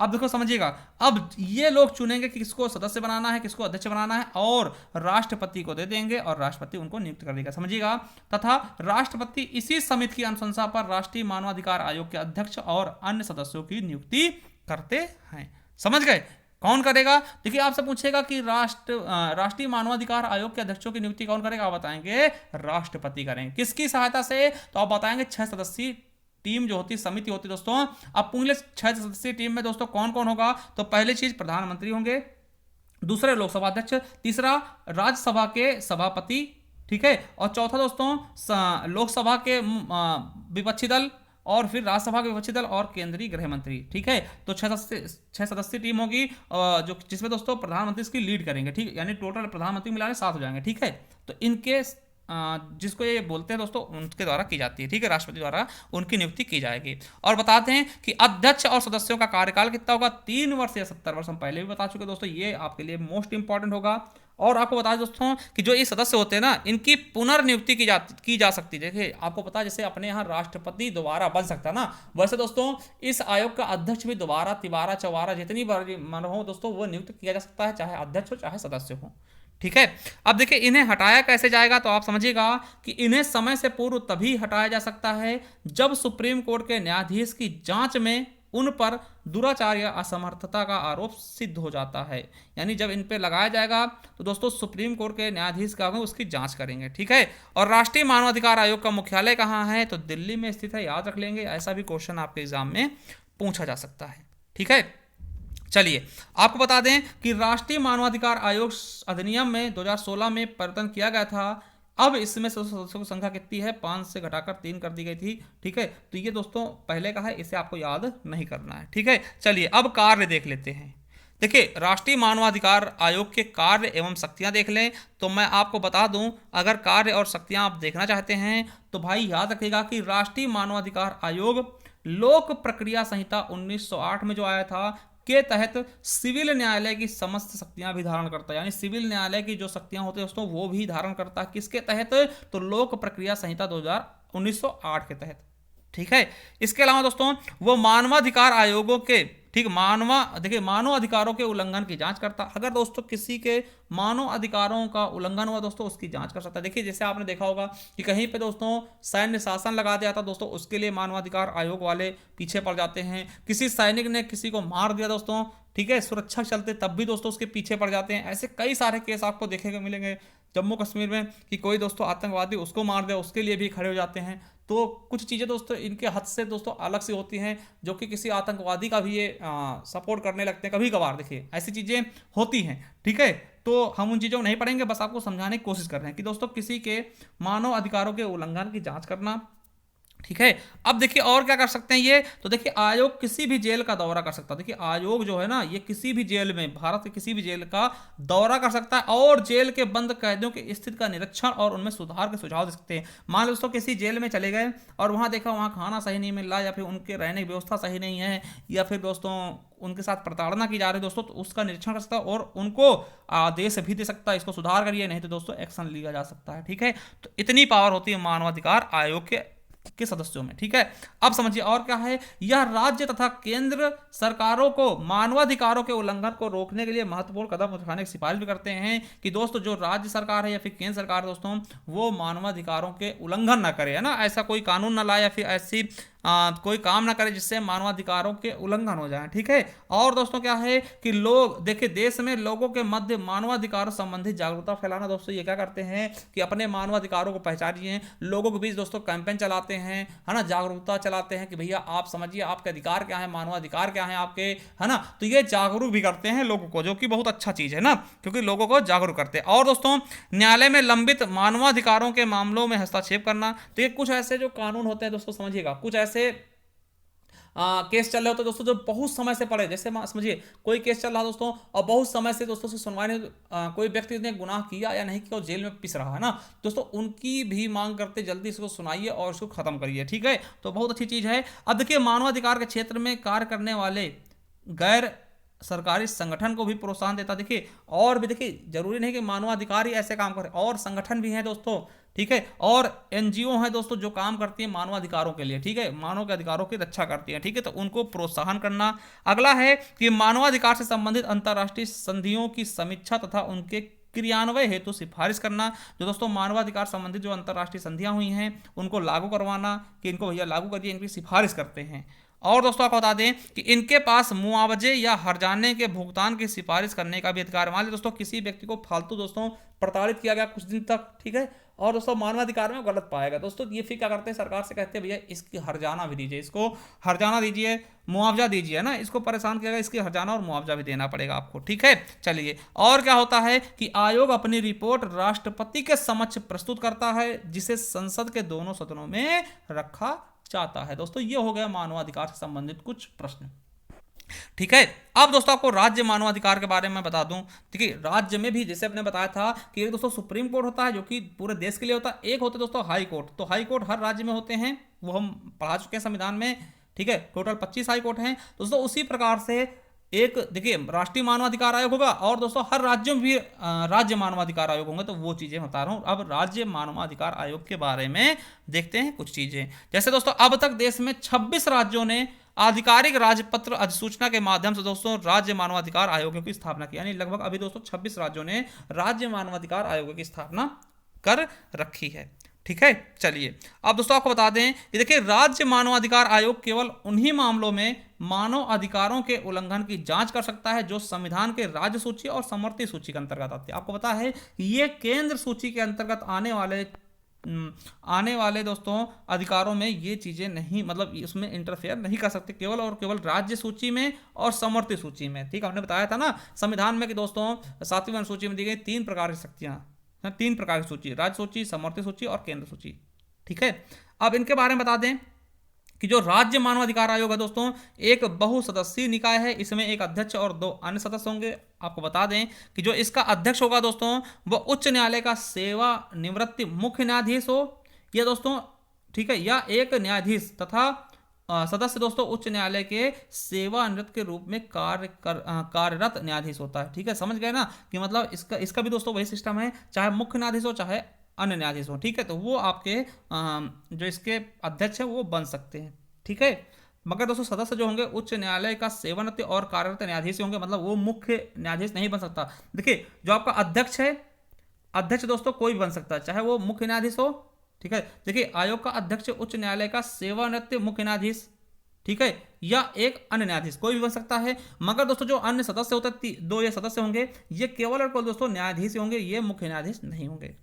अब देखो समझिएगा, अब ये लोग चुनेंगे कि किसको सदस्य बनाना है, किसको अध्यक्ष बनाना है, और राष्ट्रपति को दे देंगे और राष्ट्रपति उनको नियुक्त कर देगा, समझिएगा। तथा राष्ट्रपति इसी समिति की अनुशंसा पर राष्ट्रीय मानवाधिकार आयोग के अध्यक्ष और अन्य सदस्यों की नियुक्ति करते हैं। समझ गए कौन करेगा। देखिए आपसे पूछेगा कि राष्ट्रीय मानवाधिकार आयोग के अध्यक्षों की नियुक्ति कौन करेगा, आप बताएंगे राष्ट्रपति करेंगे। किसकी सहायता से, तो आप बताएंगे 6 सदस्यीय टीम जो होती समिति होती दोस्तों। अब पूरे 6 सदस्यीय टीम में दोस्तों कौन कौन होगा, तो पहली चीज प्रधानमंत्री होंगे, दूसरे लोकसभा अध्यक्ष, तीसरा राज्यसभा के सभापति, ठीक है, और चौथा दोस्तों लोकसभा के विपक्षी दल, और फिर राज्यसभा के विपक्षी दल और केंद्रीय गृह मंत्री। ठीक है, तो 6 सदस्यीय टीम होगी जो जिसमें दोस्तों प्रधानमंत्री इसकी लीड करेंगे। ठीक, यानी टोटल प्रधानमंत्री मिला के 7 हो जाएंगे। ठीक है, तो इनके जिसको ये बोलते हैं दोस्तों उनके द्वारा की जाती है। ठीक है, राष्ट्रपति द्वारा उनकी नियुक्ति की जाएगी। और बताते हैं कि अध्यक्ष और सदस्यों का कार्यकाल कितना होगा, 3 वर्ष या 70 वर्ष। हम पहले भी बता चुके दोस्तों, ये आपके लिए मोस्ट इंपॉर्टेंट होगा। और आपको बता दें दोस्तों कि जो ये सदस्य होते हैं ना, इनकी पुनर्नियुक्ति की जा सकती है। देखिए आपको पता है जैसे अपने यहाँ राष्ट्रपति दोबारा बन सकता है ना, वैसे दोस्तों इस आयोग का अध्यक्ष भी दोबारा, तिबारा, चौबारा जितनी बार मन हो दोस्तों वो नियुक्त किया जा सकता है, चाहे अध्यक्ष हो चाहे सदस्य हो। ठीक है, अब देखिए इन्हें हटाया कैसे जाएगा, तो आप समझिएगा कि इन्हें समय से पूर्व तभी हटाया जा सकता है जब सुप्रीम कोर्ट के न्यायाधीश की जांच में उन पर दुराचार या असमर्थता का आरोप सिद्ध हो जाता है। यानी जब इन पे लगाया जाएगा तो दोस्तों सुप्रीम कोर्ट के न्यायाधीश क्या होंगे, उसकी जांच करेंगे। ठीक है, और राष्ट्रीय मानवाधिकार आयोग का मुख्यालय कहाँ है, तो दिल्ली में स्थित है, याद रख लेंगे, ऐसा भी क्वेश्चन आपके एग्जाम में पूछा जा सकता है। ठीक है, चलिए आपको बता दें कि राष्ट्रीय मानवाधिकार आयोग अधिनियम में 2016 में परिवर्तन किया गया था। अब इसमें सदस्यों की संख्या कितनी है, 5 से घटाकर 3 कर दी गई थी। ठीक है, तो ये दोस्तों पहले का है, इसे आपको याद नहीं करना है। ठीक है, चलिए अब कार्य देख लेते हैं। देखिए, राष्ट्रीय मानवाधिकार आयोग के कार्य एवं शक्तियां देख लें तो मैं आपको बता दूं, अगर कार्य और शक्तियां आप देखना चाहते हैं तो भाई याद रखिएगा कि राष्ट्रीय मानवाधिकार आयोग लोक प्रक्रिया संहिता 1908 में जो आया था के तहत सिविल न्यायालय की समस्त शक्तियां भी धारण करता है। यानी सिविल न्यायालय की जो शक्तियां होती है दोस्तों वो भी धारण करता है। किसके तहत? तो लोक प्रक्रिया संहिता 1908 के तहत। ठीक है। इसके अलावा दोस्तों वो मानवाधिकार आयोगों के, ठीक, देखिए मानव अधिकारों के उल्लंघन की जांच करता। अगर दोस्तों किसी के मानव अधिकारों का उल्लंघन हुआ दोस्तों उसकी जांच कर सकता है। देखिए जैसे आपने देखा होगा कि कहीं पे दोस्तों सैन्य शासन लगा दिया था दोस्तों, उसके लिए मानवाधिकार आयोग वाले पीछे पड़ जाते हैं। किसी सैनिक ने किसी को मार दिया दोस्तों, ठीक है, सुरक्षा के चलते, तब भी दोस्तों उसके पीछे पड़ जाते हैं। ऐसे कई सारे केस आपको देखने को मिलेंगे जम्मू कश्मीर में कि कोई दोस्तों आतंकवादी उसको मार दे, उसके लिए भी खड़े हो जाते हैं। तो कुछ चीज़ें दोस्तों इनके हद से दोस्तों अलग से होती हैं, जो कि किसी आतंकवादी का भी ये सपोर्ट करने लगते हैं कभी कभार। देखिए ऐसी चीज़ें होती हैं, ठीक है। तो हम उन चीज़ों को नहीं पढ़ेंगे, बस आपको समझाने की कोशिश कर रहे हैं कि दोस्तों किसी के मानव अधिकारों के उल्लंघन की जांच करना, ठीक है। अब देखिए और क्या कर सकते हैं ये, तो देखिए आयोग किसी भी जेल का दौरा कर सकता है। देखिए आयोग जो है ना ये किसी भी जेल में, भारत के किसी भी जेल का दौरा कर सकता है और जेल के बंद कैदियों की स्थिति का निरीक्षण और उनमें सुधार के सुझाव दे सकते हैं। मान लो दोस्तों किसी जेल में चले गए और वहां देखा वहां खाना सही नहीं मिल रहा, या फिर उनके रहने की व्यवस्था सही नहीं है, या फिर दोस्तों उनके साथ प्रताड़ना की जा रही है दोस्तों, तो उसका निरीक्षण कर सकता है और उनको आदेश भी दे सकता है, इसको सुधार करिए, नहीं तो दोस्तों एक्शन लिया जा सकता है। ठीक है, तो इतनी पावर होती है मानवाधिकार आयोग के सदस्यों में। ठीक है, अब समझिए और क्या है, यह राज्य तथा केंद्र सरकारों को मानवाधिकारों के उल्लंघन को रोकने के लिए महत्वपूर्ण कदम उठाने की सिफारिश भी करते हैं कि दोस्तों जो राज्य सरकार है या फिर केंद्र सरकार दोस्तों वो मानवाधिकारों के उल्लंघन ना करे, है ना, ऐसा कोई कानून ना लाए या फिर ऐसी कोई काम ना करे जिससे मानवाधिकारों के उल्लंघन हो जाए। ठीक है, और दोस्तों क्या है कि लोग देखिए देश में लोगों के मध्य मानवाधिकारों संबंधी जागरूकता फैलाना, दोस्तों ये क्या करते हैं कि अपने मानवाधिकारों को पहचानिए, लोगों के बीच दोस्तों कैंपेन चलाते हैं, है ना, जागरूकता चलाते हैं कि भैया आप समझिए आपके अधिकार क्या है, मानवाधिकार क्या है आपके, है ना, तो ये जागरूक भी करते हैं लोगों को, जो कि बहुत अच्छा चीज है ना, क्योंकि लोगों को जागरूक करते हैं। और दोस्तों न्यायालय में लंबित मानवाधिकारों के मामलों में हस्तक्षेप करना, तो ये कुछ ऐसे जो कानून होते हैं दोस्तों समझिएगा, कुछ ऐसे केस चल रहे होते दोस्तों जो बहुत समय से पड़े, जैसे समझिए कोई केस चल रहा है दोस्तों और बहुत समय से दोस्तों से सुनवाई नहीं, कोई व्यक्ति ने गुनाह किया या नहीं किया और जेल में पिस रहा है ना, दोस्तों उनकी भी मांग करते जल्दी इसको सुनाइए और इसको खत्म करिए। ठीक है, तो बहुत अच्छी चीज है। अब देखिए मानवाधिकार के क्षेत्र में कार्य करने वाले गैर सरकारी संगठन को भी प्रोत्साहन देता। देखिए और भी देखिए जरूरी नहीं कि मानवाधिकार ही ऐसे काम करे, और संगठन भी हैं दोस्तों, ठीक है, और एनजीओ हैं दोस्तों जो काम करती हैं मानवाधिकारों के लिए, ठीक है, मानव के अधिकारों की रक्षा करती हैं, ठीक है, तो उनको प्रोत्साहन करना। अगला है कि मानवाधिकार से संबंधित अंतर्राष्ट्रीय संधियों की समीक्षा तथा उनके क्रियान्वयन हेतु सिफारिश करना। जो दोस्तों मानवाधिकार संबंधित जो अंतर्राष्ट्रीय संधियां हुई हैं उनको लागू करवाना कि इनको भैया लागू करिए, इनकी सिफारिश करते हैं। और दोस्तों आपको बता दें कि इनके पास मुआवजे या हर्जाने के भुगतान की सिफारिश करने का भी अधिकार। मान लीजिए दोस्तों किसी व्यक्ति को फालतू दोस्तों प्रताड़ित किया गया कुछ दिन तक, ठीक है, और दोस्तों मानवाधिकार में गलत पाएगा दोस्तों, ये फिर क्या करते हैं सरकार से कहते हैं भैया इसकी हर्जाना भी दीजिए, इसको हर्जाना दीजिए, मुआवजा दीजिए, ना, इसको परेशान किया गया, इसकी हर्जाना और मुआवजा भी देना पड़ेगा आपको। ठीक है, चलिए और क्या होता है कि आयोग अपनी रिपोर्ट राष्ट्रपति के समक्ष प्रस्तुत करता है, जिसे संसद के दोनों सदनों में रखा चाहता है। दोस्तों ये हो गया मानवाधिकार से संबंधित कुछ प्रश्न। ठीक है, अब दोस्तों आपको राज्य मानवाधिकार के बारे में बता दूं। देखिए राज्य में भी जैसे आपने बताया था कि एक दोस्तों सुप्रीम कोर्ट होता है जो कि पूरे देश के लिए होता है, एक होते दोस्तों हाई कोर्ट। तो हाई कोर्ट हर राज्य में होते हैं, वो हम पढ़ा चुके हैं संविधान में, ठीक है, टोटल 25 हाई कोर्ट हैं दोस्तों। उसी प्रकार से एक देखिए राष्ट्रीय मानवाधिकार आयोग होगा और दोस्तों हर राज्य में भी राज्य मानवाधिकार आयोग होंगे, तो वो चीजें बता रहा हूं। अब राज्य मानवाधिकार आयोग के बारे में देखते हैं कुछ चीजें। जैसे दोस्तों अब तक देश में 26 राज्यों ने आधिकारिक राजपत्र अधिसूचना के माध्यम से दोस्तों राज्य मानवाधिकार आयोगों की स्थापना की, यानी लगभग अभी दोस्तों 26 राज्यों ने राज्य मानवाधिकार आयोगों की स्थापना कर रखी है। ठीक है, चलिए अब दोस्तों आपको बता दें कि देखिए राज्य मानवाधिकार आयोग केवल उन्हीं मामलों में मानव अधिकारों के उल्लंघन की जांच कर सकता है जो संविधान के राज्य सूची और समवर्ती सूची के अंतर्गत आते हैं। आपको पता है ये केंद्र सूची के अंतर्गत आने वाले दोस्तों अधिकारों में ये चीजें नहीं, मतलब इसमें इंटरफेयर नहीं कर सकते, केवल और केवल राज्य सूची में और समवर्ती सूची में। ठीक है, हमने बताया था ना संविधान में कि दोस्तों 7वीं अनुसूची में दी गई 3 प्रकार की शक्तियां, 3 प्रकार की सूची, राज्य सूची, समवर्ती सूची और केंद्र सूची। ठीक है, अब इनके बारे में बता दें कि जो राज्य मानवाधिकार आयोग है दोस्तों एक बहुसदस्यीय निकाय है, इसमें एक अध्यक्ष और 2 अन्य सदस्य होंगे। आपको बता दें कि जो इसका अध्यक्ष होगा दोस्तों वो उच्च न्यायालय का सेवानिवृत्त मुख्य न्यायाधीश हो या दोस्तों, ठीक है, या एक न्यायाधीश तथा सदस्य दोस्तों उच्च न्यायालय के सेवानिवृत्त के रूप में कार्यरत न्यायाधीश होता है। ठीक है, समझ गए ना कि मतलब इसका भी दोस्तों वही सिस्टम है, चाहे मुख्य न्यायाधीश हो चाहे अन्य न्यायाधीश हो। ठीक है, तो वो आपके जो इसके अध्यक्ष है वो बन सकते हैं। ठीक है, मगर दोस्तों सदस्य जो होंगे उच्च न्यायालय का सेवानिवृत्त और कार्यरत न्यायाधीश होंगे, मतलब वो मुख्य न्यायाधीश नहीं बन सकता। देखिए जो आपका अध्यक्ष है, अध्यक्ष दोस्तों कोई भी बन सकता है, चाहे वो मुख्य न्यायाधीश हो। ठीक है, देखिए आयोग का अध्यक्ष उच्च न्यायालय का सेवानिवृत्त मुख्य न्यायाधीश, ठीक है, या एक अन्य न्यायाधीश कोई भी बन सकता है। मगर दोस्तों जो अन्य सदस्य होते हैं 2 ये सदस्य होंगे, ये केवल और केवल दोस्तों न्यायाधीश होंगे, ये मुख्य न्यायाधीश नहीं होंगे।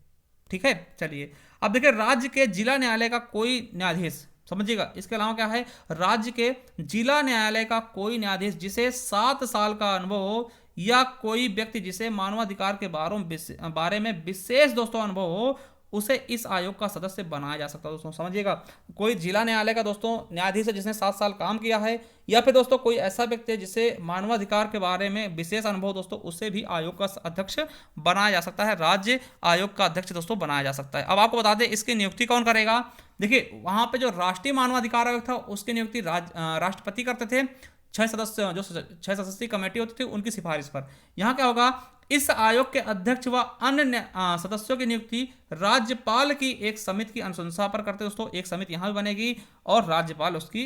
ठीक है, चलिए अब देखिए राज्य के जिला न्यायालय का कोई न्यायाधीश, समझिएगा, इसके अलावा क्या है, राज्य के जिला न्यायालय का कोई न्यायाधीश जिसे 7 साल का अनुभव हो या कोई व्यक्ति जिसे मानवाधिकार के बारे में विशेष दोस्तों अनुभव हो, उसे इस आयोग का सदस्य बनाया जा सकता है। दोस्तों समझिएगा, कोई जिला न्यायालय का दोस्तों न्यायाधीश है जिसने 7 साल काम किया है, या फिर दोस्तों कोई ऐसा व्यक्ति है जिसे मानवाधिकार के बारे में विशेष अनुभव दोस्तों, उसे भी आयोग का अध्यक्ष बनाया जा सकता है, राज्य आयोग का अध्यक्ष दोस्तों बनाया जा सकता है। अब आपको बता दें इसकी नियुक्ति कौन करेगा। देखिए वहां पे जो राष्ट्रीय मानवाधिकार आयोग था उसकी नियुक्ति राष्ट्रपति करते थे, 6 सदस्यीय कमेटी होती थी उनकी सिफारिश पर। यहाँ क्या होगा, इस आयोग के अध्यक्ष व अन्य सदस्यों की नियुक्ति राज्यपाल की एक समिति की अनुशंसा पर करते दोस्तों। एक समिति यहाँ भी बनेगी और राज्यपाल उसकी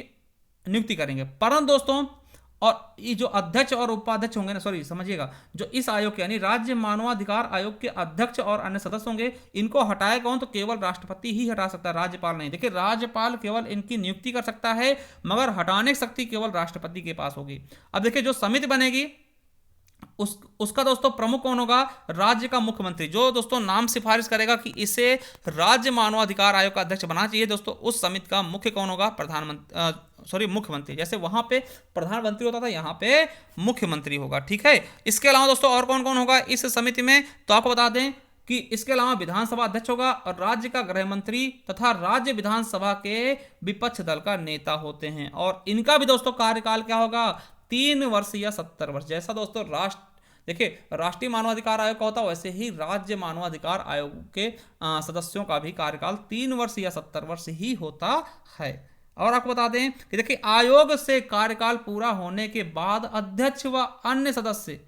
नियुक्ति करेंगे। परंतु दोस्तों और ये जो अध्यक्ष और उपाध्यक्ष होंगे ना, सॉरी समझिएगा, जो इस आयोग के यानी राज्य मानवाधिकार आयोग के अध्यक्ष और अन्य सदस्य होंगे, इनको हटाए कौन, तो केवल राष्ट्रपति ही हटा सकता है, राज्यपाल नहीं। देखिए राज्यपाल केवल इनकी नियुक्ति कर सकता है, मगर हटाने की शक्ति केवल राष्ट्रपति के पास होगी। अब देखिए जो समिति बनेगी उसका दोस्तों प्रमुख कौन होगा, राज्य का मुख्यमंत्री, जो दोस्तों नाम सिफारिश करेगा कि इसे राज्य मानवाधिकार आयोग का अध्यक्ष बनाना चाहिए दोस्तों, उस समिति का मुख्य कौन होगा, मुख्यमंत्री। जैसे वहां पे प्रधानमंत्री होता था, यहाँ पे मुख्यमंत्री होगा। ठीक है, इसके अलावा दोस्तों और कौन कौन होगा इस समिति में, तो आपको बता दें कि इसके अलावा विधानसभा अध्यक्ष होगा और राज्य का गृह मंत्री तथा राज्य विधानसभा के विपक्ष दल का नेता होते हैं। और इनका भी दोस्तों कार्यकाल क्या होगा, 3 वर्ष या 70 वर्ष। जैसा दोस्तों देखिए राष्ट्रीय मानवाधिकार आयोग का होता है, वैसे ही राज्य मानवाधिकार आयोग के सदस्यों का भी कार्यकाल 3 वर्ष या 70 वर्ष ही होता है। और आपको बता दें कि देखिए आयोग से कार्यकाल पूरा होने के बाद अध्यक्ष व अन्य सदस्य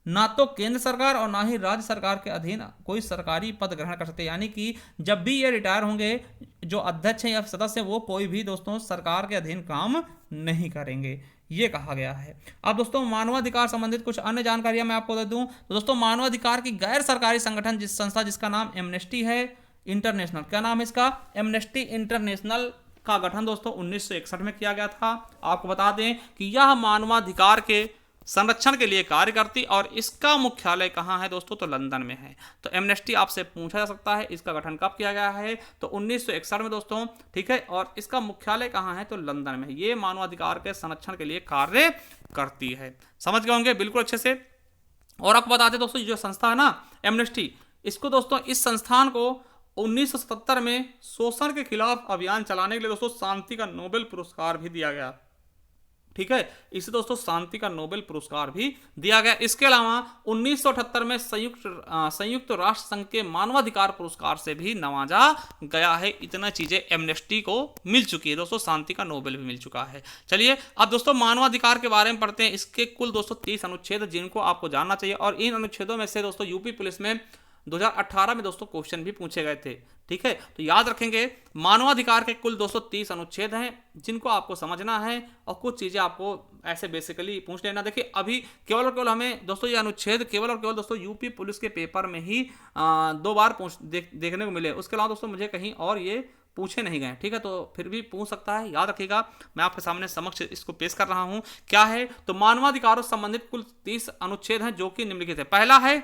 ना तो केंद्र सरकार और ना ही राज्य सरकार के अधीन कोई सरकारी पद ग्रहण कर सकते, यानी कि जब भी ये रिटायर होंगे जो अध्यक्ष हैं या सदस्य, वो कोई भी दोस्तों सरकार के अधीन काम नहीं करेंगे, ये कहा गया है। अब दोस्तों मानवाधिकार संबंधित कुछ अन्य जानकारियां मैं आपको दे दूं तो दोस्तों मानवाधिकार की गैर सरकारी संगठन संस्था जिसका नाम एमनेस्टी है इंटरनेशनल, क्या नाम है इसका, एमनेस्टी इंटरनेशनल का गठन दोस्तों 1961 में किया गया था। आपको बता दें कि यह मानवाधिकार के संरक्षण के लिए कार्य करती और इसका मुख्यालय कहाँ है दोस्तों, तो लंदन में है। तो एमनेस्टी आपसे पूछा जा सकता है इसका गठन कब किया गया है, तो 1961 में दोस्तों। ठीक है, और इसका मुख्यालय कहाँ है, तो लंदन में। ये मानवाधिकार के संरक्षण के लिए कार्य करती है। समझ गए होंगे बिल्कुल अच्छे से। और आपको बता दें दोस्तों जो संस्था है ना एमनेस्टी, इसको दोस्तों इस संस्थान को 1977 में शोषण के खिलाफ अभियान चलाने के लिए दोस्तों शांति का नोबेल पुरस्कार भी दिया गया। ठीक है, इसे दोस्तों शांति का नोबेल पुरस्कार भी दिया गया। इसके अलावा 1978 में संयुक्त राष्ट्र संघ के मानवाधिकार पुरस्कार से भी नवाजा गया है। इतना चीजें एमनेस्टी को मिल चुकी है दोस्तों, शांति का नोबेल भी मिल चुका है। चलिए अब दोस्तों मानवाधिकार के बारे में पढ़ते हैं। इसके कुल दोस्तों 30 अनुच्छेद जिनको आपको जानना चाहिए, और इन अनुच्छेदों में से दोस्तों यूपी पुलिस में 2018 में दोस्तों क्वेश्चन भी पूछे गए थे। ठीक है, तो याद रखेंगे मानवाधिकार के कुल 230 अनुच्छेद हैं जिनको आपको समझना है, और कुछ चीजें आपको ऐसे बेसिकली पूछ लेना। देखिए अभी केवल और केवल हमें दोस्तों ये अनुच्छेद केवल और केवल दोस्तों यूपी पुलिस के पेपर में ही 2 बार देखने को मिले, उसके अलावा दोस्तों मुझे कहीं और ये पूछे नहीं गए। ठीक है, तो फिर भी पूछ सकता है, याद रखिएगा। मैं आपके सामने समक्ष इसको पेश कर रहा हूं। क्या है, तो मानवाधिकारों से संबंधित कुल 30 अनुच्छेद हैं जो कि निम्नलिखित है। पहला है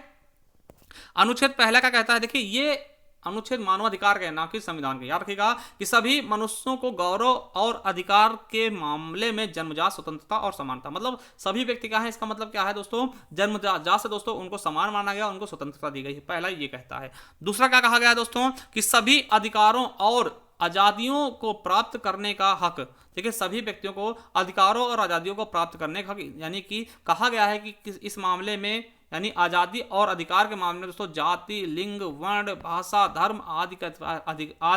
अनुच्छेद पहला क्या कहता है, देखिए ये अनुच्छेद मानवाधिकार के ना कि संविधान के। याद रखिएगा कि सभी मनुष्यों को गौरव और अधिकार के मामले में जन्मजात स्वतंत्रता और समानता, मतलब सभी व्यक्ति का है, इसका मतलब क्या है दोस्तों, जन्मजात से दोस्तों उनको समान माना गया, उनको स्वतंत्रता दी गई है। पहला ये कहता है। दूसरा क्या कहा गया है दोस्तों, कि सभी अधिकारों और आजादियों को प्राप्त करने का हक। देखिए सभी व्यक्तियों को अधिकारों और आजादियों को प्राप्त करने का हक, यानी कि कहा गया है कि इस मामले में यानी आजादी और अधिकार के मामले में दोस्तों जाति, लिंग, वर्ण, भाषा, धर्म आदि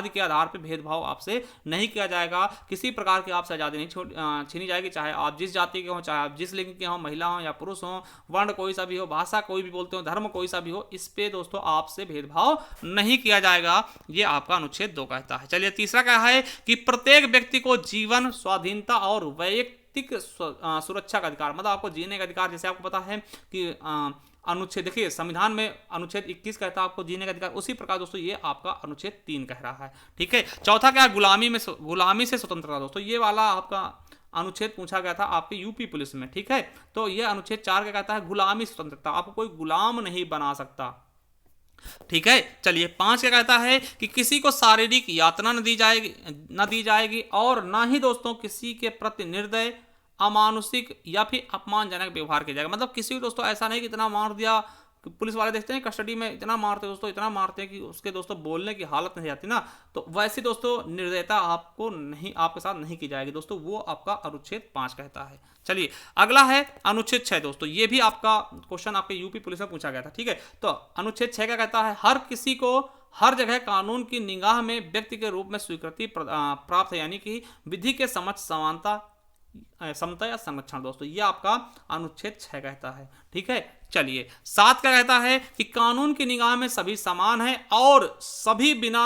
के आधार पर भेदभाव आपसे नहीं किया जाएगा। किसी प्रकार की आपसे आजादी नहीं छीनी जाएगी, चाहे आप जिस जाति के हो, चाहे आप जिस लिंग के हो, महिला हो या पुरुष हो, वर्ण कोई सा भी हो, भाषा कोई भी बोलते हो, धर्म कोई सा भी हो, इस पे दोस्तों आपसे भेदभाव नहीं किया जाएगा। ये आपका अनुच्छेद 2 कहता है। चलिए तीसरा क्या है कि प्रत्येक व्यक्ति को जीवन, स्वाधीनता और वैयक्तिक सुरक्षा का अधिकार, मतलब आपको जीने का अधिकार। जैसे आपको पता है कि अनुच्छेद, देखिए संविधान में अनुच्छेद 21 कहता है आपको जीने का अधिकार, उसी प्रकार दोस्तों ये आपका अनुच्छेद 3 कह रहा है। ठीक है, चौथा क्या है, गुलामी से स्वतंत्रता। दोस्तों ये वाला आपका अनुच्छेद पूछा गया था आपके यूपी पुलिस में। ठीक है, तो ये अनुच्छेद 4 क्या कहता है, गुलामी स्वतंत्रता, आपको कोई गुलाम नहीं बना सकता। ठीक है, चलिए 5 क्या कहता है कि किसी को शारीरिक यातना न दी जाएगी और ना ही दोस्तों किसी के प्रति निर्दय, अमानुषिक या फिर अपमानजनक व्यवहार किया जाएगा। मतलब किसी को दोस्तों ऐसा नहीं कि इतना मार दिया, पुलिस वाले देखते हैं कस्टडी में इतना मारते हैं दोस्तों, इतना मारते हैं कि उसके दोस्तों बोलने की हालत नहीं आती ना, तो वैसी दोस्तों निर्दयता आपको नहीं, आपके साथ नहीं की जाएगी दोस्तों। वो आपका अनुच्छेद 5 कहता है। चलिए अगला है अनुच्छेद 6 दोस्तों, ये भी आपका क्वेश्चन आपके यूपी पुलिस में पूछा गया था। ठीक है, तो अनुच्छेद 6 क्या कहता है, हर किसी को हर जगह कानून की निगाह में व्यक्ति के रूप में स्वीकृति प्राप्त है, यानी कि विधि के समक्ष समानता, समता या संरक्षण। दोस्तों ये आपका अनुच्छेद 6 कहता है। ठीक है, चलिए 7 क्या कहता है कि कानून की निगाह में सभी समान हैं और सभी बिना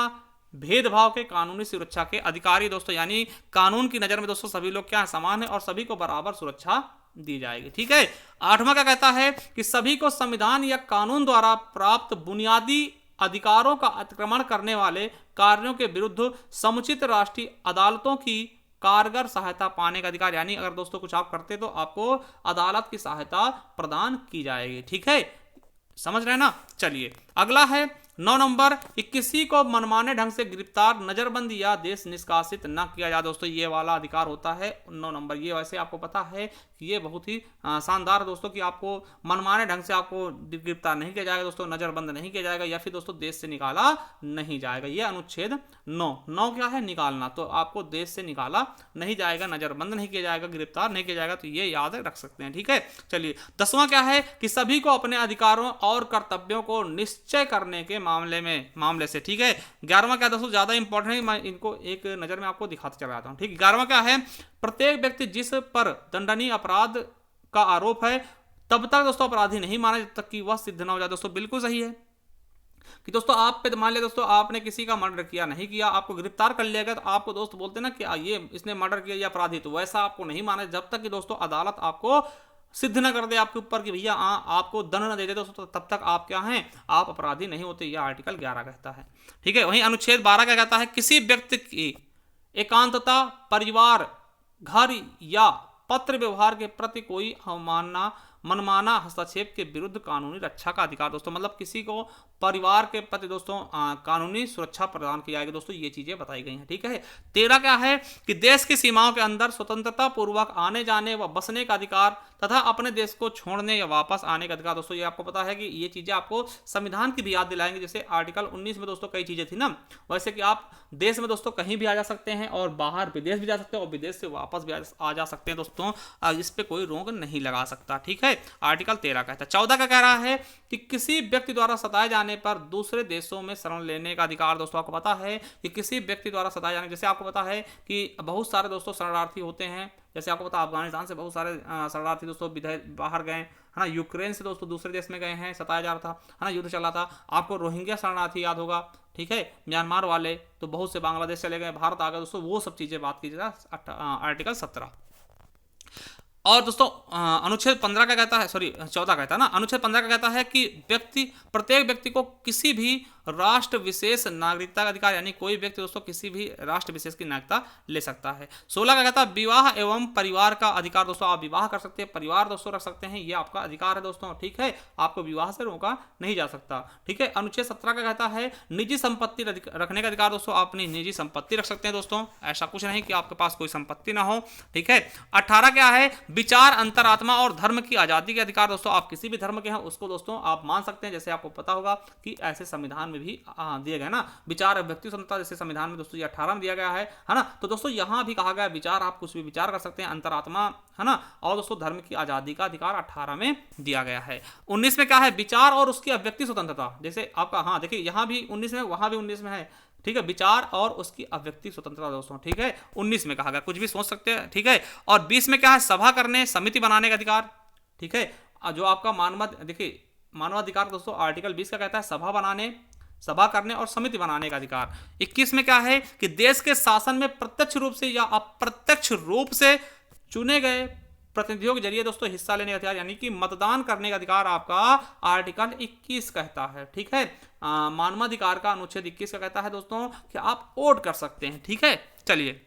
भेदभाव के कानूनी सुरक्षा के अधिकारी। दोस्तों यानी कानून की नजर में दोस्तों सभी लोग क्या है, समान है और सभी को बराबर सुरक्षा दी जाएगी। ठीक है, 8वां क्या कहता है कि सभी को संविधान या कानून द्वारा प्राप्त बुनियादी अधिकारों का अतिक्रमण करने वाले कार्यों के विरुद्ध समुचित राष्ट्रीय अदालतों की कारगर सहायता पाने का अधिकार, यानी अगर दोस्तों कुछ आप करते तो आपको अदालत की सहायता प्रदान की जाएगी। ठीक है, समझ रहे ना। चलिए अगला है 9 नंबर कि किसी को मनमाने ढंग से गिरफ्तार, नजरबंदी या देश निष्कासित न किया जाए। दोस्तों ये वाला अधिकार होता है 9 नंबर। ये वैसे आपको पता है कि ये बहुत ही शानदार है दोस्तों कि आपको मनमाने ढंग से आपको गिरफ्तार नहीं किया जाएगा दोस्तों, नजरबंद नहीं किया जाएगा या फिर दोस्तों देश से निकाला नहीं जाएगा। ये अनुच्छेद 9 क्या है, निकालना, तो आपको देश से निकाला नहीं जाएगा, नजरबंद नहीं किया जाएगा, गिरफ्तार नहीं किया जाएगा, तो ये याद रख सकते हैं। ठीक है, चलिए 10वां क्या है कि सभी को अपने अधिकारों और कर्तव्यों को निश्चय करने के मामले से। ठीक है, 11वां क्या दोस्तों ज्यादा इंपॉर्टेंट है, मैं इनको एक नजर में आपको दिखाते चला जाता हूं। ठीक है, 11वां क्या है, प्रत्येक व्यक्ति जिस पर दंडनीय अपराध का आरोप है तब तक दोस्तों अपराधी नहीं माना जब तक कि वह सिद्ध ना हो जाए। दोस्तों बिल्कुल सही है कि दोस्तों आप पे मान लिया दोस्तों आपने किसी का मर्डर किया, नहीं किया, आपको गिरफ्तार कर लिया गया, तो आपको दोस्त बोलते ना कि ये इसने मर्डर किया, ये अपराधी, तो वैसा आपको नहीं माना जब तक कि दोस्तों अदालत आपको सिद्ध न कर दे आपके ऊपर कि भैया आपको दंड न दे दे दोस्तों, तब तक आप क्या हैं, आप अपराधी नहीं होते। यह आर्टिकल 11 कहता है। ठीक है, वहीं अनुच्छेद 12 क्या कहता है, किसी व्यक्ति की एकांतता, परिवार, घर या पत्र व्यवहार के प्रति कोई मनमाना हस्तक्षेप के विरुद्ध कानूनी रक्षा का अधिकार। दोस्तों मतलब किसी को परिवार के प्रति दोस्तों कानूनी सुरक्षा प्रदान की जाएगी। दोस्तों ये चीजें बताई गई हैं। ठीक है, 13 क्या है कि देश की सीमाओं के अंदर स्वतंत्रता पूर्वक आने जाने व बसने का अधिकार तथा अपने देश को छोड़ने या वापस आने का अधिकार। दोस्तों ये आपको पता है कि ये चीजें आपको संविधान की भी याद दिलाएंगे। जैसे आर्टिकल 19 में दोस्तों कई चीजें थी ना, वैसे कि आप देश में दोस्तों कहीं भी आ जा सकते हैं और बाहर विदेश भी जा सकते हैं और विदेश से वापस भी आ जा सकते हैं दोस्तों, इस पे कोई रोक नहीं लगा सकता। ठीक है, आर्टिकल 13 कहता है। 14 का कह रहा है कि किसी व्यक्ति द्वारा सताए जाने पर दूसरे देशों में शरण लेने का अधिकार। दोस्तों आपको पता है कि किसी व्यक्ति द्वारा सताए जाने, जैसे आपको पता है कि बहुत सारे दोस्तों शरणार्थी होते हैं, जैसे आपको पता अफगानिस्तान से बहुत सारे शरणार्थी दोस्तों बाहर गए, है ना, यूक्रेन से दोस्तों दूसरे देश में गए हैं, सताया जा रहा था, है ना, युद्ध चला था। आपको रोहिंग्या शरणार्थी याद होगा, ठीक है, म्यांमार वाले, तो बहुत से बांग्लादेश चले गए, भारत आ गए दोस्तों, वो सब चीजें बात कीजिएगा आर्टिकल 17। और दोस्तों अनुच्छेद 15 का कहता है, 14 कहता है ना, अनुच्छेद 15 का कहता है कि प्रत्येक व्यक्ति को किसी भी राष्ट्र विशेष नागरिकता का अधिकार, यानी कोई व्यक्ति दोस्तों किसी भी राष्ट्र विशेष की नागरिकता ले सकता है। 16 का कहता है विवाह एवं परिवार का अधिकार। दोस्तों आप विवाह कर सकते हैं, परिवार दोस्तों रख सकते हैं, ये आपका अधिकार है दोस्तों। ठीक है, आपको विवाह से रोका नहीं जा सकता। ठीक है, अनुच्छेद 17 का कहता है निजी संपत्ति रखने का अधिकार। दोस्तों आप अपनी निजी संपत्ति रख सकते हैं दोस्तों, ऐसा कुछ नहीं कि आपके पास कोई संपत्ति ना हो। ठीक है, 18 क्या है विचार, अंतरात्मा और धर्म की आजादी के अधिकार। दोस्तों आप किसी भी धर्म के हैं उसको दोस्तों आप मान सकते हैं, जैसे आपको पता होगा कि ऐसे संविधान में भी दिए गए ना, विचार व्यक्ति स्वतंत्रता जैसे संविधान में दोस्तों ये 18 में दिया गया है ना। तो दोस्तों यहां भी कहा गया विचार, आप कुछ भी विचार कर सकते हैं, अंतरात्मा है ना, और दोस्तों धर्म की आजादी का अधिकार 18 में दिया गया है। 19 में क्या है, विचार और उसकी अभिव्यक्ति स्वतंत्रता। जैसे आपका हाँ देखिए यहां भी 19 में, वहां भी 19 में है, ठीक है, विचार और उसकी अभिव्यक्ति स्वतंत्रता दोस्तों, ठीक है, 19 में कहा गया, कुछ भी सोच सकते हैं, ठीक है। और 20 में क्या है, सभा करने समिति बनाने का अधिकार, ठीक है। जो आपका देखिए मानवाधिकार दोस्तों आर्टिकल 20 का कहता है सभा बनाने, सभा करने और समिति बनाने का अधिकार। 21 में क्या है कि देश के शासन में प्रत्यक्ष रूप से या अप्रत्यक्ष रूप से चुने गए प्रतिनिधियों के जरिए दोस्तों हिस्सा लेने का अधिकार, यानी कि मतदान करने का अधिकार आपका आर्टिकल 21 कहता है, ठीक है। मानवाधिकार का अनुच्छेद 21 का कहता है दोस्तों कि आप वोट कर सकते हैं, ठीक है। चलिए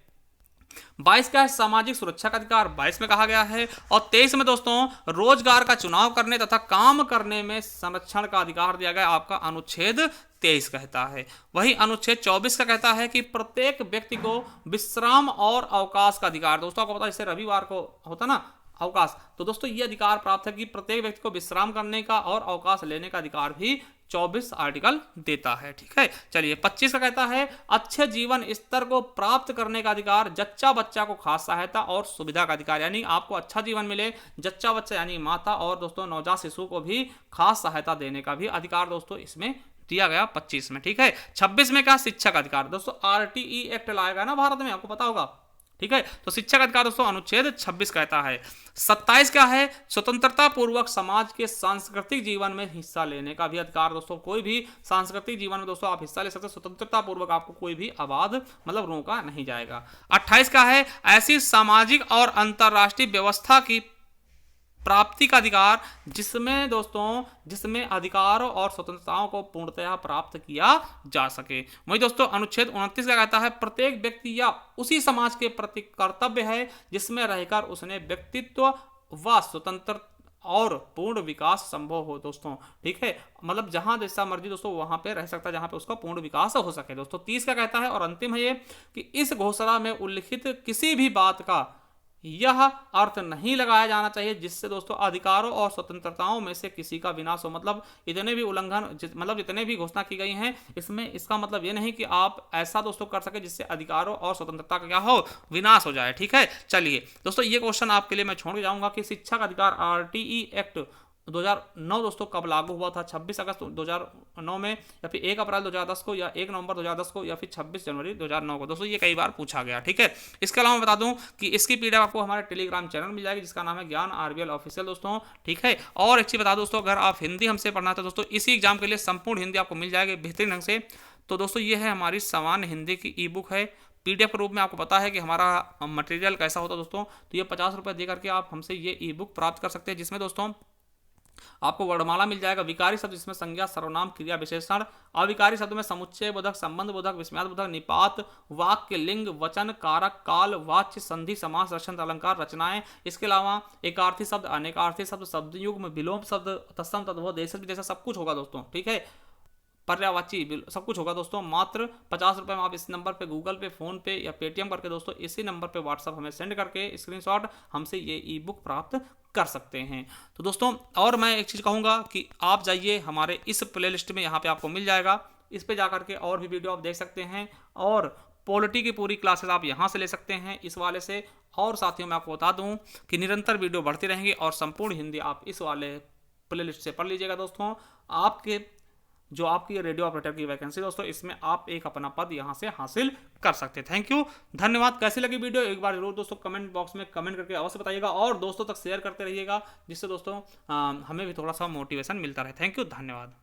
22 का है सामाजिक सुरक्षा का अधिकार, 22 में कहा गया है। और 23 में दोस्तों रोजगार का चुनाव करने तथा काम करने में संरक्षण का अधिकार दिया गया, आपका अनुच्छेद 23 कहता है। वही अनुच्छेद 24 का कहता है कि प्रत्येक व्यक्ति को विश्राम और अवकाश का अधिकार। दोस्तों आपको पता है जैसे रविवार को होता ना अवकाश, तो दोस्तों ये अधिकार प्राप्त है कि प्रत्येक व्यक्ति को विश्राम करने का और अवकाश लेने का अधिकार भी 24 आर्टिकल देता है, ठीक है। चलिए 25 का कहता है अच्छे जीवन स्तर को प्राप्त करने का अधिकार, जच्चा बच्चा को खास सहायता और सुविधा का अधिकार, यानी आपको अच्छा जीवन मिले, जच्चा बच्चा यानी माता और दोस्तों नवजात शिशु को भी खास सहायता देने का भी अधिकार दोस्तों इसमें दिया गया 25 में, ठीक है। 26 में क्या, शिक्षा का अधिकार। दोस्तों RTE एक्ट लाया गया ना भारत में, आपको पता होगा, ठीक है। तो शिक्षा का अधिकार दोस्तों अनुच्छेद 26 कहता है। 27 क्या है, स्वतंत्रता पूर्वक समाज के सांस्कृतिक जीवन में हिस्सा लेने का भी अधिकार। दोस्तों कोई भी सांस्कृतिक जीवन में दोस्तों आप हिस्सा ले सकते हैं, स्वतंत्रता पूर्वक आपको कोई भी आवाज मतलब रोका नहीं जाएगा। 28 का है ऐसी सामाजिक और अंतरराष्ट्रीय व्यवस्था की प्राप्ति का अधिकार जिसमें अधिकारों और स्वतंत्रताओं को पूर्णतः प्राप्त किया जा सके। वही दोस्तों अनुच्छेद 29 का कहता है प्रत्येक व्यक्ति या उसी समाज के प्रति कर्तव्य है जिसमें रहकर उसने व्यक्तित्व व स्वतंत्र और पूर्ण विकास संभव हो दोस्तों, ठीक है। मतलब जहां जैसा मर्जी दोस्तों वहां पे रह सकता है जहां पे उसका पूर्ण विकास हो सके दोस्तों। 30 का कहता है और अंतिम है ये कि इस घोषणा में उल्लिखित किसी भी बात का यह अर्थ नहीं लगाया जाना चाहिए जिससे दोस्तों अधिकारों और स्वतंत्रताओं में से किसी का विनाश हो। मतलब इतने भी उल्लंघन मतलब जितने भी घोषणा की गई हैं इसमें इसका मतलब ये नहीं कि आप ऐसा दोस्तों कर सके जिससे अधिकारों और स्वतंत्रता का क्या हो, विनाश हो जाए, ठीक है। चलिए दोस्तों ये क्वेश्चन आपके लिए मैं छोड़ के जाऊंगा कि शिक्षा का अधिकार RTE एक्ट 2009 दोस्तों कब लागू हुआ था, 26 अगस्त 2009 में, या फिर 1 अप्रैल 2010 को, या 1 नवंबर 2010 को, या फिर 26 जनवरी 2009 को। दोस्तों ये कई बार पूछा गया, ठीक है। इसके अलावा मैं बता दूं कि इसकी PDF आपको हमारे टेलीग्राम चैनल मिल जाएगी जिसका नाम है ज्ञान RBL ऑफिशियल दोस्तों, ठीक है। और एक चीज बता दोस्तों अगर आप हिंदी हमसे पढ़ना था दोस्तों इसी एग्जाम के लिए संपूर्ण हिंदी आपको मिल जाएगी बेहतरीन ढंग से। तो दोस्तों ये है हमारी सामान्य हिंदी की ई-बुक है PDF के रूप में। आपको पता है कि हमारा मटेरियल कैसा होता है दोस्तों, तो ये 50 रुपये दे करके आप हमसे ये ई-बुक प्राप्त कर सकते हैं जिसमें दोस्तों आपको वर्णमाला मिल जाएगा, विकारी शब्द जिसमें संज्ञा सर्वनाम क्रिया विशेषण, अविकारी शब्द में समुच्चय बोधक, संबंध बोधक, विस्मयार्थ बोधक, निपात, वाक्य, लिंग, वचन, कारक, काल, वाच्य, संधि, समास, रचना, अलंकार, रचनाएं। इसके अलावा एकार्थी शब्द, अनेकार्थी शब्द, शब्द युग्म, विलोम शब्द, तत्सम तद्भव, देश जैसा सब कुछ होगा दोस्तों, ठीक है। पर्यायवाची सब कुछ होगा दोस्तों। मात्र 50 रुपये में आप इस नंबर पे गूगल पे, फोन पे या पेटीएम करके दोस्तों इसी नंबर पे व्हाट्सअप हमें सेंड करके स्क्रीनशॉट हमसे ये ई-बुक प्राप्त कर सकते हैं। तो दोस्तों और मैं एक चीज़ कहूँगा कि आप जाइए हमारे इस प्लेलिस्ट में, यहाँ पे आपको मिल जाएगा, इस पे जा करके और भी वीडियो आप देख सकते हैं और पॉलिटी की पूरी क्लासेस आप यहाँ से ले सकते हैं इस वाले से। और साथियों मैं आपको बता दूँ कि निरंतर वीडियो बढ़ती रहेंगी और संपूर्ण हिंदी आप इस वाले प्लेलिस्ट से पढ़ लीजिएगा दोस्तों। आपकी रेडियो ऑपरेटर की वैकेंसी दोस्तों इसमें आप एक अपना पद यहां से हासिल कर सकते हैं। थैंक यू, धन्यवाद। कैसी लगी वीडियो एक बार जरूर दोस्तों कमेंट बॉक्स में कमेंट करके अवश्य बताइएगा और दोस्तों तक शेयर करते रहिएगा जिससे दोस्तों हमें भी थोड़ा सा मोटिवेशन मिलता रहे। थैंक यू, धन्यवाद।